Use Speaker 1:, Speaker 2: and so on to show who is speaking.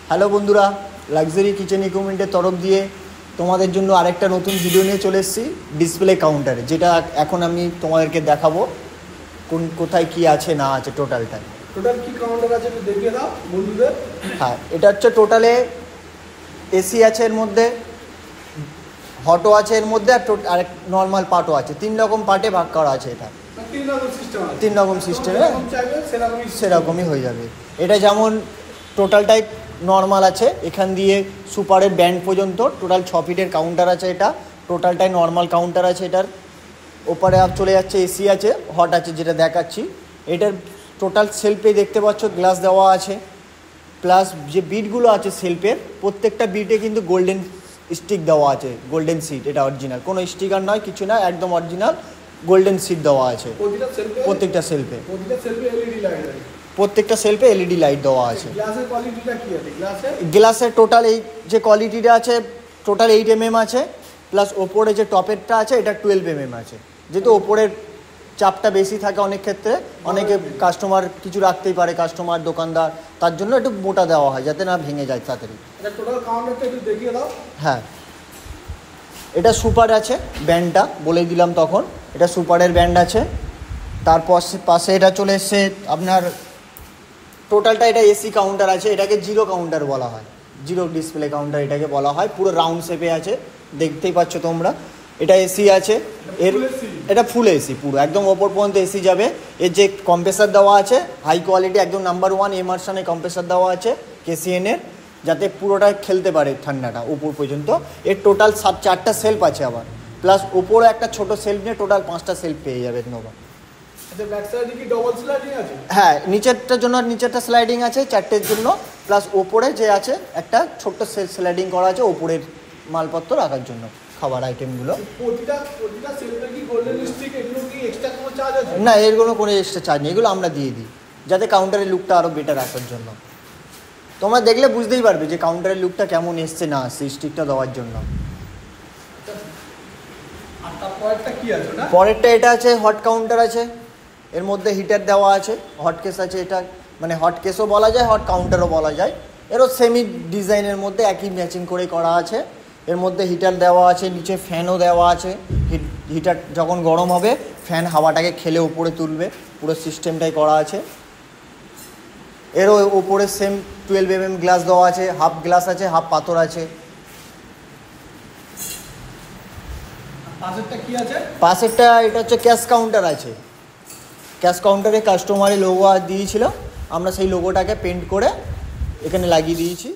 Speaker 1: Hello বন্ধুরা, luxury kitchen ইকুইপমেন্টের তরফ দিয়ে তোমাদের জন্য আরেকটা নতুন ভিডিও নিয়ে চলে এসেছি ডিসপ্লে কাউন্টারে, যেটা এখন আমি তোমাদেরকে দেখাবো কোথায় কি আছে না আছে
Speaker 2: টোটাল কি কাউন্টার আছে একটু দেখিয়ে দাও বন্ধুদের।
Speaker 1: হ্যাঁ, এটা হচ্ছে টোটালে এসি আছে, এর মধ্যে হটও আছে, এর মধ্যে আর নর্মাল পার্টও আছে। 3 রকম পার্টে ভাগ করা আছে। এটা 3 রকম সিস্টেমে সেরকমই হয়ে যাবে। এটা যেমন টোটালটাই নর্মাল আছে, এখান দিয়ে সুপারের ব্যান্ড পর্যন্ত টোটাল 6 ফিটের কাউন্টার আছে। এটা টোটালটাই নর্মাল কাউন্টার আছে। এটার ওপারে চলে যাচ্ছে এসি আছে, হট আছে, যেটা দেখাচ্ছি। এটার টোটাল সেলফে দেখতে পাচ্ছ গ্লাস দেওয়া আছে, প্লাস যে বিটগুলো আছে সেলফের প্রত্যেকটা বিটে কিন্তু গোল্ডেন স্টিক দেওয়া আছে, গোল্ডেন সিট। এটা অরিজিনাল, কোনো স্টিকার নয়, কিছু না, একদম অরিজিনাল গোল্ডেন সিট দেওয়া আছে প্রত্যেকটা সেলফে। প্রত্যেকটা সেলফে এলইডি লাইট দেওয়া আছে। গ্লাসের টোটাল এই যে কোয়ালিটিটা আছে টোটাল 8 mm আছে, প্লাস ওপরে যে টপেরটা আছে এটা 12 mm আছে। যেহেতু ওপরের চাপটা বেশি থাকে অনেক ক্ষেত্রে, অনেকে কাস্টমার কিছু রাখতেই পারে, কাস্টমার দোকানদার, তার জন্য একটু মোটা দেওয়া হয় যাতে না ভেঙে যায় তাড়াতাড়ি। হ্যাঁ, এটা সুপার আছে, ব্যান্ডটা বলে দিলাম তখন, এটা সুপারের ব্যান্ড আছে। তারপর পাশে এটা চলে এসছে আপনার টোটালটা, এটা এসি কাউন্টার আছে। এটাকে জিরো কাউন্টার বলা হয়, জিরো ডিসপ্লে কাউন্টার এটাকে বলা হয়। পুরো রাউন্ড শেপে আছে, দেখতেই পাচ্ছ তোমরা। এটা এসি আছে, এটা ফুল এসি, পুরো একদম ওপর পর্যন্ত এসি যাবে। এর যে কম্প্রেসার দেওয়া আছে হাই কোয়ালিটি, একদম নাম্বার 1 এমারশনের কম্প্রেসার দেওয়া আছে কেসিএনের, যাতে পুরোটা খেলতে পারে ঠান্ডাটা উপর পর্যন্ত। এর টোটাল 4টা সেলফ আছে আবার, প্লাস ওপরে একটা ছোট সেলফ নিয়ে টোটাল 5টা সেলফ পেয়ে যাবে নোভা। হ্যাঁ, নিচেরটার জন্য নিচেরটা স্লাইডিং আছে 4টের জন্য, প্লাস ওপরে যে আছে একটা ছোট্ট স্লাইডিং করা আছে ওপরের মালপত্র রাখার জন্য, খাবার আইটেমগুলো। না, এর কোনো এক্সট্রা চার্জ নেই, এগুলো আমরা দিয়ে দিই যাতে কাউন্টারের লুকটা আরও বেটার আসার জন্য। তোমরা দেখলে বুঝতেই পারবে যে কাউন্টারের লুকটা কেমন এসছে না আসছে স্টিকটা দেওয়ার জন্য। পরেরটা এটা আছে হট কাউন্টার আছে, এর মধ্যে হিটার দেওয়া আছে, হট কেস আছে। এটা মানে হট কেসও বলা যায়, হট কাউন্টারও বলা যায়। এরও সেমি ডিজাইনের মধ্যে একই ম্যাচিং করে করা আছে। এর মধ্যে হিটার দেওয়া আছে, নিচে ফ্যানও দেওয়া আছে। হিটার যখন গরম হবে ফ্যান হাওয়াটাকে খেলে উপরে তুলবে, পুরো সিস্টেমটাই করা আছে। এরও উপরে সেম 12 mm গ্লাস দেওয়া আছে, হাফ গ্লাস আছে, হাফ পাথর আছে। পাশেরটা এটা হচ্ছে ক্যাশ কাউন্টার আছে। ক্যাশ কাউন্টারে কাস্টমারের লোগো দিয়েছিল, আমরা সেই লোগোটাকে পেন্ট করে এখানে লাগিয়ে দিয়েছি।